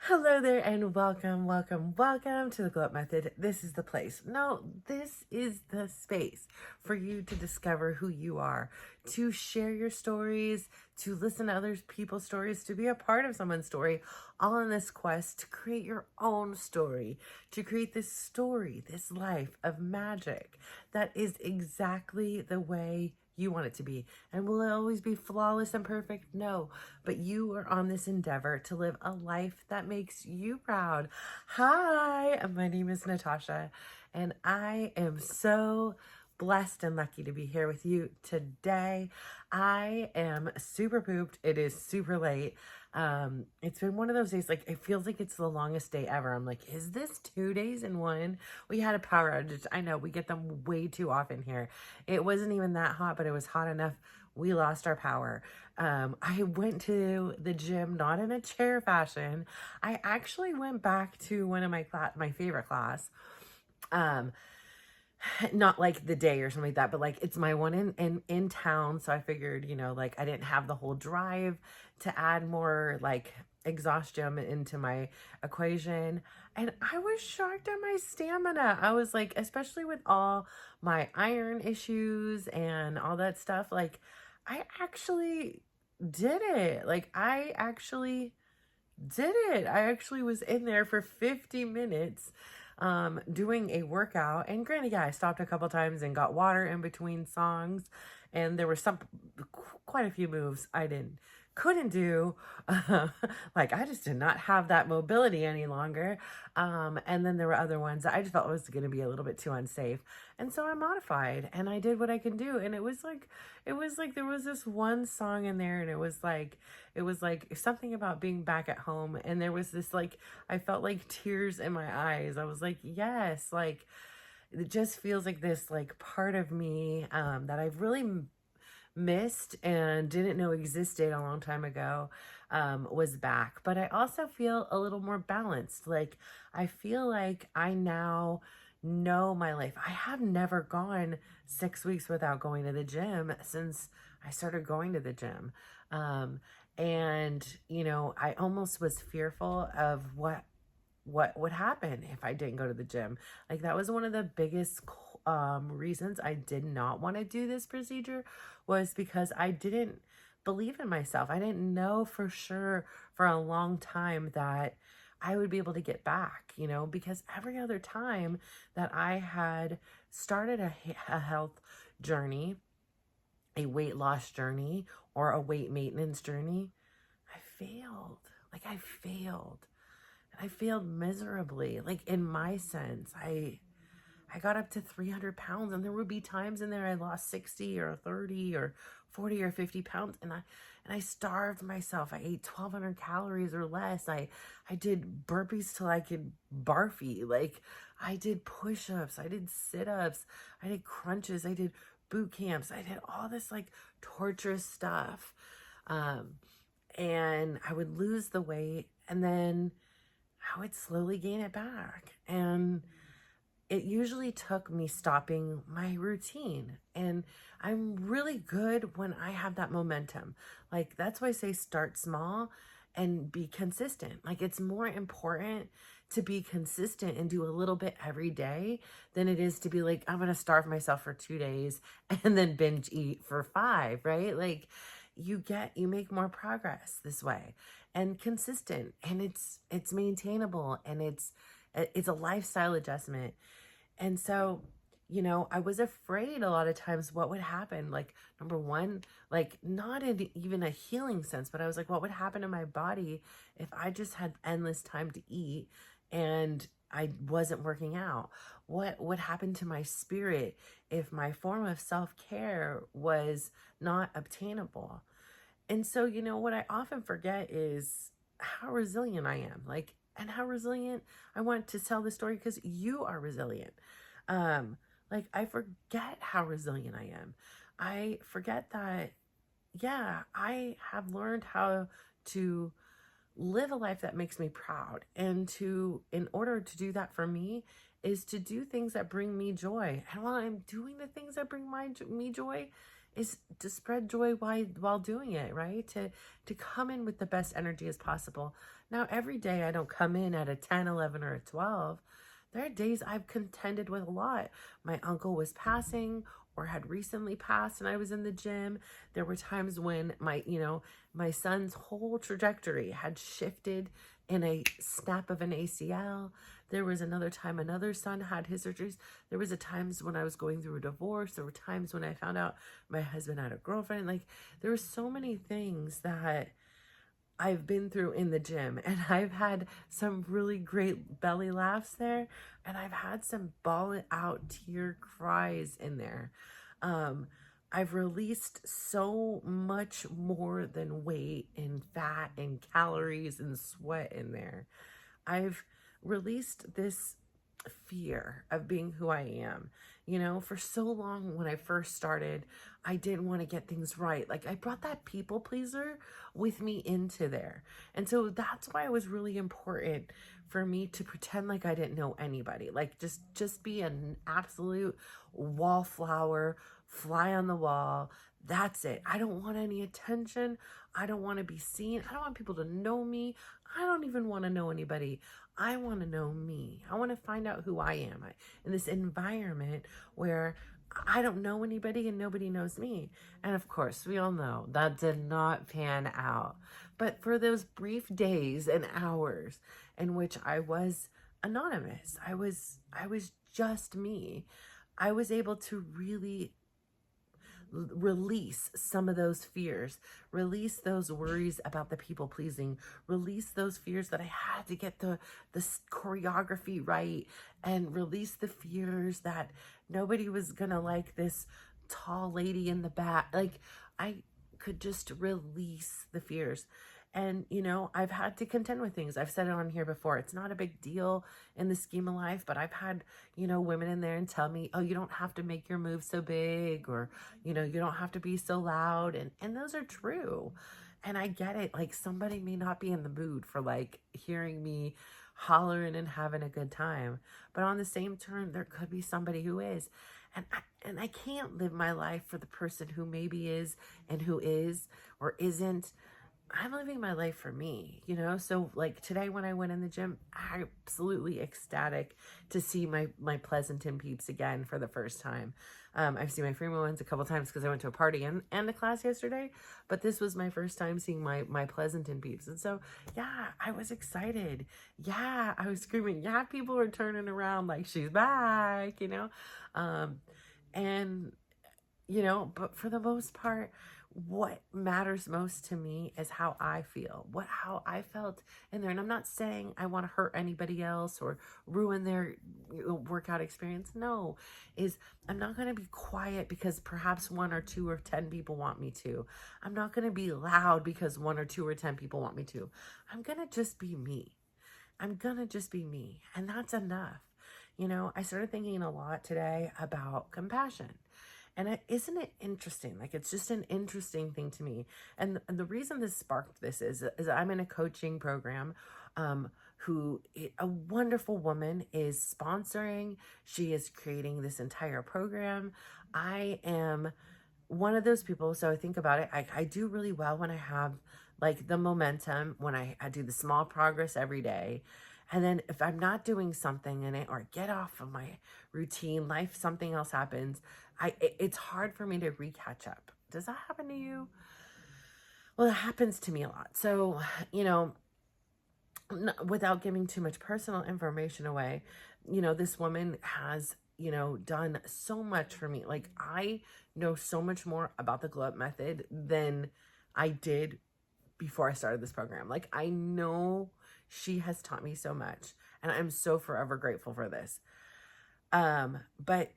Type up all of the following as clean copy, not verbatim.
Hello there and welcome to the Glow Up Method. This is the place. No, this is the space for you to discover who you are, to share your stories, to listen to other people's stories, to be a part of someone's story, all in this quest to create your own story, to create this story, this life of magic that is exactly the way you want it to be. And will it always be flawless and perfect? No, but you are on this endeavor to live a life that makes you proud. Hi, my name is Natasha, and I am so blessed and lucky to be here with you today. I am super pooped. It is super late. It's been one of those days, like it feels like it's the longest day ever. I'm like, is this 2 days in one? We had a power outage. I know we get them way too often here. It wasn't even that hot, but it was hot enough. We lost our power. I went to the gym, not in a chair fashion. I actually went back to one of my favorite class. Um, not like the day or something like that, but like it's my one in town. So I figured, like I didn't have the whole drive to add more like exhaustion into my equation. And I was shocked at my stamina. I was like, especially with all my iron issues and all that stuff, like I actually did it. Like I actually did it. I actually was in there for 50 minutes doing a workout. And granted, yeah, I stopped a couple times and got water in between songs. And there were quite a few moves I couldn't do. Like I just did not have that mobility any longer. And then there were other ones that I just felt was going to be a little bit too unsafe. And so I modified and I did what I can do. And it was like there was this one song in there and it was like something about being back at home. And there was this like, I felt like tears in my eyes. I was like, yes, like it just feels like this like part of me that I've really missed and didn't know existed a long time ago was back. But I also feel a little more balanced. Like I feel like I now know my life. I have never gone 6 weeks without going to the gym since I started going to the gym. And I almost was fearful of what would happen if I didn't go to the gym. Like that was one of the biggest reasons I did not want to do this procedure, was because I didn't believe in myself. I didn't know for sure for a long time that I would be able to get back, because every other time that I had started a health journey, a weight loss journey, or a weight maintenance journey, I failed. Like I failed. I failed miserably. Like in my sense, I got up to 300 pounds, and there would be times in there I lost 60 or 30 or 40 or 50 pounds, and I starved myself. I ate 1,200 calories or less. I did burpees till I could barfy. Like I did push-ups, I did sit-ups, I did crunches, I did boot camps, I did all this like torturous stuff. And I would lose the weight, and then I would slowly gain it back. And it usually took me stopping my routine. And I'm really good when I have that momentum. Like that's why I say start small and be consistent. Like it's more important to be consistent and do a little bit every day than it is to be like, I'm going to starve myself for 2 days and then binge eat for 5, right? Like you make more progress this way, and consistent, and it's maintainable, and it's a lifestyle adjustment. And so, I was afraid a lot of times what would happen. Like, number one, like not in even a healing sense, but I was like, what would happen to my body if I just had endless time to eat and I wasn't working out? What would happen to my spirit if my form of self-care was not obtainable? And so, what I often forget is how resilient I am. Like, and how resilient I want to tell the story because you are resilient. Like I forget how resilient I am. I forget that, yeah, I have learned how to live a life that makes me proud. And in order to do that for me is to do things that bring me joy. And while I'm doing the things that bring me joy, is to spread joy while doing it, right? To come in with the best energy as possible. Now, every day I don't come in at a 10, 11, or a 12. There are days I've contended with a lot. My uncle was passing or had recently passed and I was in the gym. There were times when my son's whole trajectory had shifted in a snap of an ACL. There was another time another son had his surgeries. There was times when I was going through a divorce. There were times when I found out my husband had a girlfriend. Like, there were so many things that I've been through in the gym, and I've had some really great belly laughs there, and I've had some ball out tear cries in there. I've released so much more than weight and fat and calories and sweat in there. I've released this fear of being who I am. For so long when I first started, I didn't want to get things right. Like, I brought that people pleaser with me into there. And so that's why it was really important for me to pretend like I didn't know anybody. Like, just be an absolute wallflower, fly on the wall. That's it. I don't want any attention. I don't want to be seen. I don't want people to know me. I don't even want to know anybody. I want to know me. I want to find out who I am in this environment where I don't know anybody and nobody knows me. And of course, we all know that did not pan out. But for those brief days and hours in which I was anonymous, I was just me, I was able to really release some of those fears, release those worries about the people pleasing, release those fears that I had to get the choreography right, and release the fears that nobody was gonna like this tall lady in the back. Like, I could just release the fears. And, I've had to contend with things. I've said it on here before. It's not a big deal in the scheme of life, but I've had, women in there and tell me, oh, you don't have to make your move so big, or, you don't have to be so loud. And those are true. And I get it. Like, somebody may not be in the mood for like hearing me hollering and having a good time. But on the same turn, there could be somebody who is. And I can't live my life for the person who maybe is and who is or isn't. I'm living my life for me, So like today when I went in the gym, absolutely ecstatic to see my Pleasanton peeps again for the first time. I've seen my Fremont ones a couple times because I went to a party and a class yesterday, but this was my first time seeing my Pleasanton peeps. And so, yeah, I was excited. Yeah, I was screaming. Yeah, people were turning around like, she's back, and, but for the most part, what matters most to me is how I feel, how I felt in there. And I'm not saying I want to hurt anybody else or ruin their workout experience. No, I'm not going to be quiet because perhaps 1 or 2 or 10 people want me to. I'm not going to be loud because 1 or 2 or 10 people want me to. I'm going to just be me. I'm going to just be me. And that's enough. I started thinking a lot today about compassion. And isn't it interesting? Like, it's just an interesting thing to me. And the reason this sparked this is I'm in a coaching program who a wonderful woman is sponsoring. She is creating this entire program. I am one of those people. So I think about it. I do really well when I have like the momentum, when I do the small progress every day. And then if I'm not doing something in it or get off of my routine, something else happens, it's hard for me to catch up. Does that happen to you? Well, it happens to me a lot. So, without giving too much personal information away, this woman has, done so much for me. Like, I know so much more about the Glow Up Method than I did before I started this program. Like, I know she has taught me so much, and I'm so forever grateful for this. But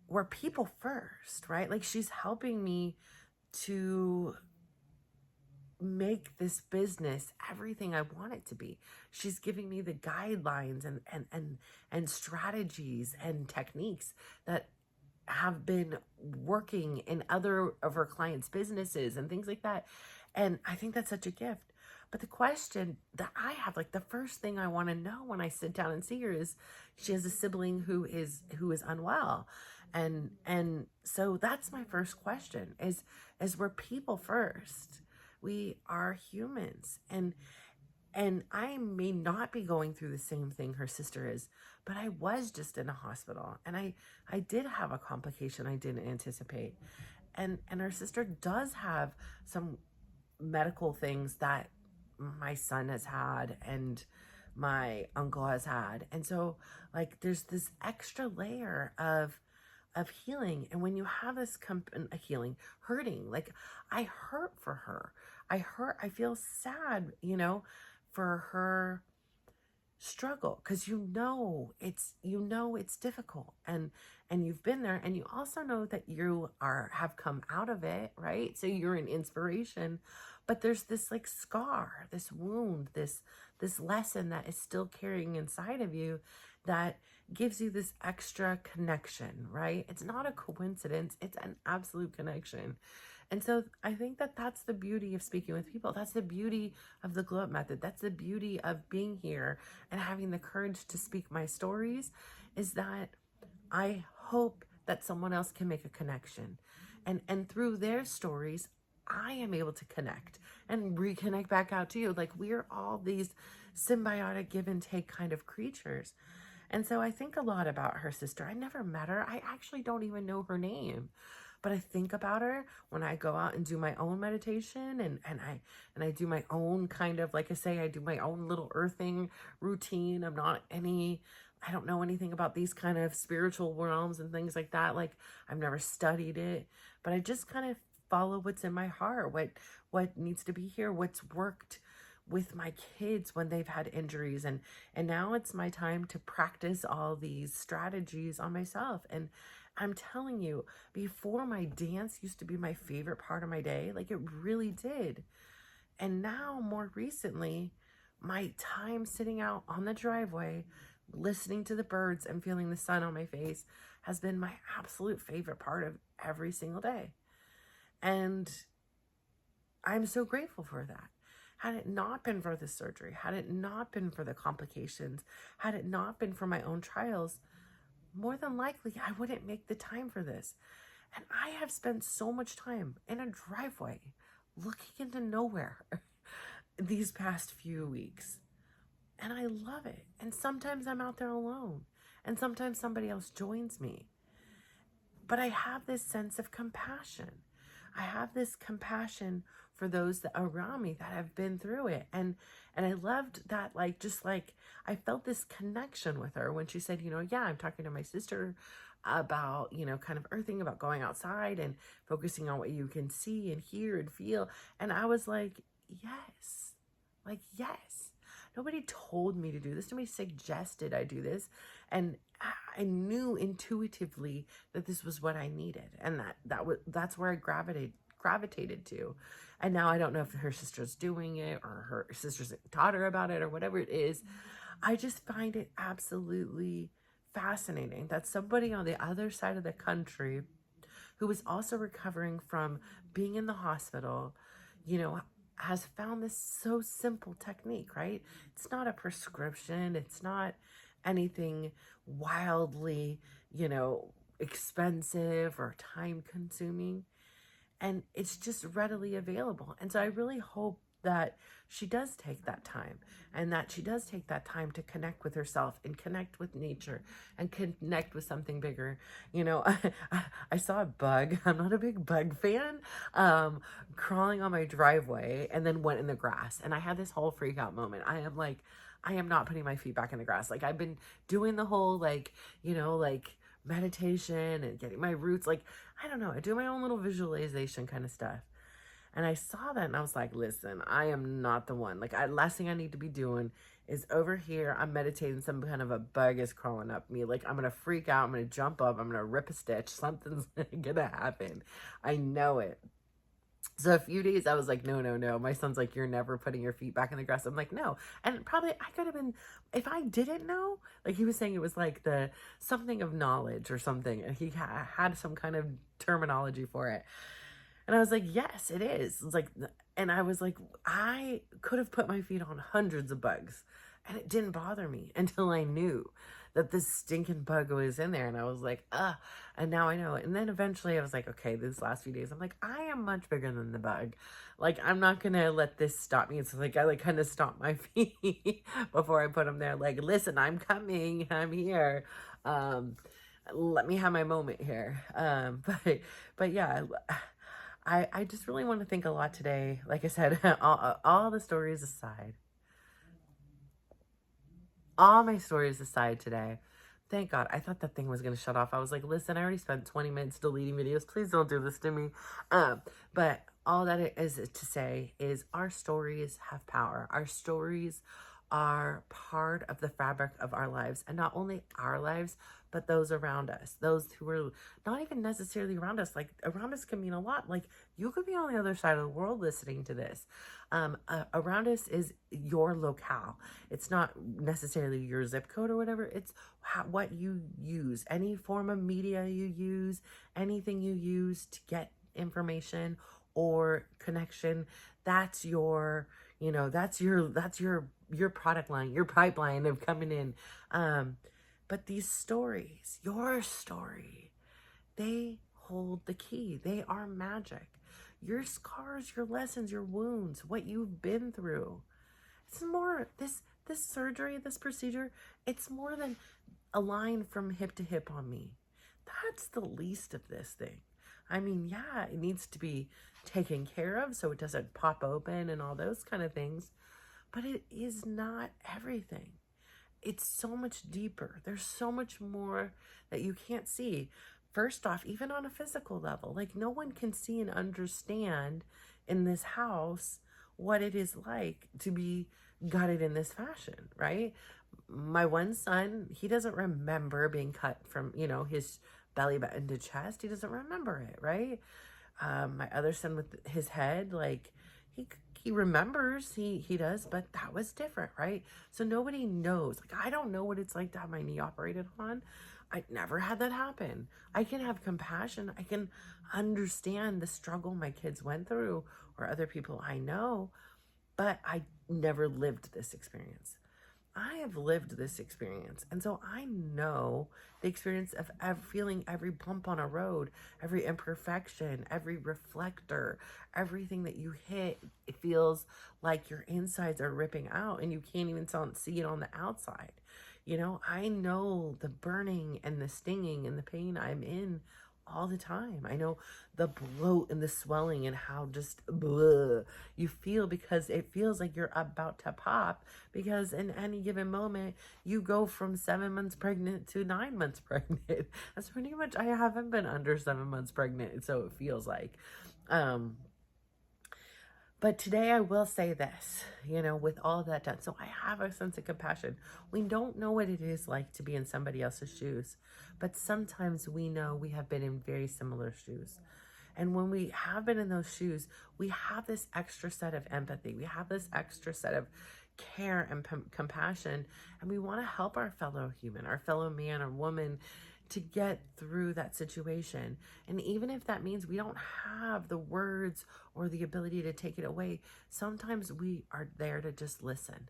we're people first, right? Like, she's helping me to make this business everything I want it to be. She's giving me the guidelines and strategies and techniques that have been working in other of her clients' businesses and things like that. And I think that's such a gift. But the question that I have, like, the first thing I want to know when I sit down and see her is she has a sibling who is unwell. And so that's my first question is we're people first. We are humans, and I may not be going through the same thing her sister is, but I was just in a hospital, and I did have a complication I didn't anticipate. And her sister does have some medical things that my son has had and my uncle has had. And so like there's this extra layer of healing. And when you have this healing, hurting, like I hurt for her. I feel sad, for her struggle, because it's difficult, and you've been there, and you also know that you have come out of it, right? So you're an inspiration, but there's this like scar, this wound, this lesson that is still carrying inside of you that gives you this extra connection, right? It's not a coincidence, it's an absolute connection. And so I think that that's the beauty of speaking with people. That's the beauty of the Glow Up Method. That's the beauty of being here and having the courage to speak my stories, is that I hope that someone else can make a connection. And through their stories, I am able to connect and reconnect back out to you. Like we're all these symbiotic give and take kind of creatures. And so I think a lot about her sister. I never met her. I actually don't even know her name. But I think about her when I go out and do my own meditation, and I do my own kind of, like I say, I do my own little earthing routine. I don't know anything about these kind of spiritual realms and things like that. Like I've never studied it, but I just kind of follow what's in my heart, what needs to be here, what's worked with my kids when they've had injuries, and now it's my time to practice all these strategies on myself. And I'm telling you, before, my dance used to be my favorite part of my day. Like it really did. And now, more recently, my time sitting out on the driveway, listening to the birds and feeling the sun on my face has been my absolute favorite part of every single day. And I'm so grateful for that. Had it not been for the surgery, had it not been for the complications, had it not been for my own trials, more than likely I wouldn't make the time for this. And I have spent so much time in a driveway looking into nowhere these past few weeks. And I love it. And sometimes I'm out there alone, and sometimes somebody else joins me. But I have this sense of compassion. I have this compassion for those that are around me that have been through it. And I loved that, I felt this connection with her when she said, yeah, I'm talking to my sister about, kind of earthing, about going outside and focusing on what you can see and hear and feel. And I was like, yes, yes. Nobody told me to do this. Nobody suggested I do this. And I knew intuitively that this was what I needed. And that's where I gravitated to. And now I don't know if her sister's doing it or her sister's taught her about it or whatever it is. I just find it absolutely fascinating that somebody on the other side of the country who is also recovering from being in the hospital, has found this so simple technique, right? It's not a prescription. It's not anything wildly, expensive or time consuming. And it's just readily available. And so I really hope that she does take that time, and that she does take that time to connect with herself and connect with nature and connect with something bigger. I saw a bug. I'm not a big bug fan, crawling on my driveway, and then went in the grass. And I had this whole freak out moment. I am not putting my feet back in the grass. Like I've been doing the whole, meditation and getting my roots. I don't know. I do my own little visualization kind of stuff. And I saw that and I was like, listen, I am not the one. Last thing I need to be doing is over here. I'm meditating. Some kind of a bug is crawling up me. I'm going to freak out. I'm going to jump up. I'm going to rip a stitch. Something's going to happen. I know it. So a few days I was like, no. My son's like, you're never putting your feet back in the grass. I'm like, no. And probably I could have been, if I didn't know, he was saying it was like the something of knowledge or something. And he had some kind of terminology for it. And I was like, yes, it is. And I was like, I could have put my feet on hundreds of bugs And it didn't bother me until I knew that this stinking bug was in there. And I was like, and now I know. And then eventually I was like, okay, these last few days, I'm like, I am much bigger than the bug. Like, I'm not going to let this stop me. It's like, I like kind of stomped my feet before I put them there. Like, listen, I'm coming. I'm here. Let me have my moment here. But yeah, I just really want to think a lot today. Like I said, all the stories aside, all my stories aside today, thank God. I thought that thing was going to shut off. I was like, listen, I already spent 20 minutes deleting videos. Please don't do this to me. But all that it is to say is our stories have power. Our stories are part of the fabric of our lives, and not only our lives, but those around us, those who are not even necessarily around us. Like, around us can mean a lot. Like, you could be on the other side of the world listening to this. Around us is your locale. It's not necessarily your zip code or whatever. It's what you use, any form of media you use, anything you use to get information or connection. That's your, that's your product line, your pipeline of coming in. But these stories, your story, they hold the key. They are magic. Your scars, your lessons, your wounds, what you've been through. It's more, this surgery, this procedure, it's more than a line from hip to hip on me. That's the least of this thing. I mean, yeah, it needs to be taken care of so it doesn't pop open and all those kind of things. But it is not everything. It's so much deeper. There's so much more that you can't see. First off, even on a physical level, like, no one can see and understand in this house what it is like to be gutted in this fashion, right? My one son, he doesn't remember being cut from, his belly button to chest. He doesn't remember it, right? My other son with his head, like, he remembers, he does, but that was different, right? So nobody knows. Like, I don't know what it's like to have my knee operated on. I never had that happen. I can have compassion. I can understand the struggle my kids went through or other people I know, but I never lived this experience. I have lived this experience. And so I know the experience of feeling every bump on a road, every imperfection, every reflector, everything that you hit. It feels like your insides are ripping out and you can't even see it on the outside. I know the burning and the stinging and the pain I'm in all the time. I know the bloat and the swelling and how just you feel, because it feels like you're about to pop, because in any given moment you go from 7 months pregnant to 9 months pregnant. That's pretty much, I haven't been under 7 months pregnant, so it feels like. But today I will say this, with all that done. So I have a sense of compassion. We don't know what it is like to be in somebody else's shoes, but sometimes we know we have been in very similar shoes. And when we have been in those shoes, we have this extra set of empathy. We have this extra set of care and compassion. And we want to help our fellow human, our fellow man or woman, to get through that situation. And even if that means we don't have the words or the ability to take it away, sometimes we are there to just listen.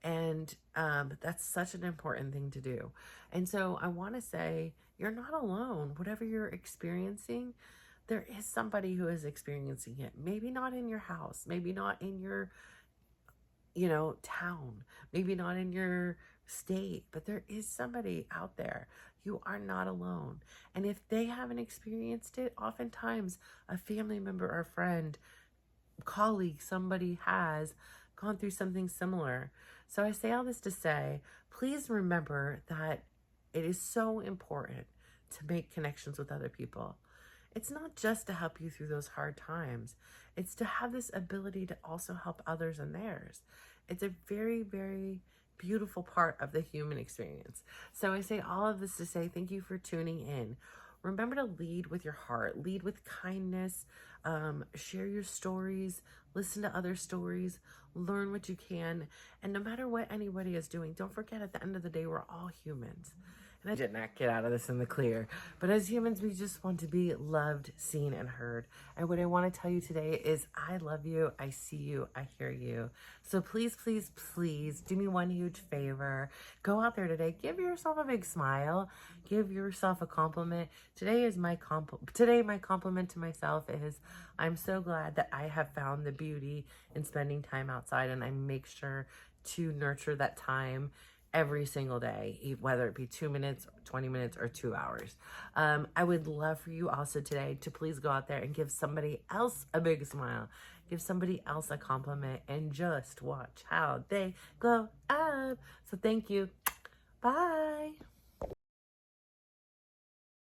And that's such an important thing to do. And so I want to say, you're not alone. Whatever you're experiencing, there is somebody who is experiencing it. Maybe not in your house, maybe not in your town, maybe not in your state, but there is somebody out there. You are not alone. And if they haven't experienced it, oftentimes a family member or friend, colleague, somebody has gone through something similar. So I say all this to say, please remember that it is so important to make connections with other people. It's not just to help you through those hard times. It's to have this ability to also help others in theirs. It's a very, very beautiful part of the human experience. So I say all of this to say thank you for tuning in. Remember to lead with your heart, lead with kindness, share your stories, listen to other stories, learn what you can. And no matter what anybody is doing, don't forget, at the end of the day, we're all humans. And I did not get out of this in the clear. But as humans, we just want to be loved, seen, and heard. And what I want to tell you today is I love you, I see you, I hear you. So please, please, please do me one huge favor. Go out there today, give yourself a big smile, give yourself a compliment. Today my compliment to myself is I'm so glad that I have found the beauty in spending time outside, and I make sure to nurture that time every single day, whether it be 2 minutes, 20 minutes, or 2 hours. I would love for you also today to please go out there and give somebody else a big smile. Give somebody else a compliment and just watch how they glow up. So thank you. Bye.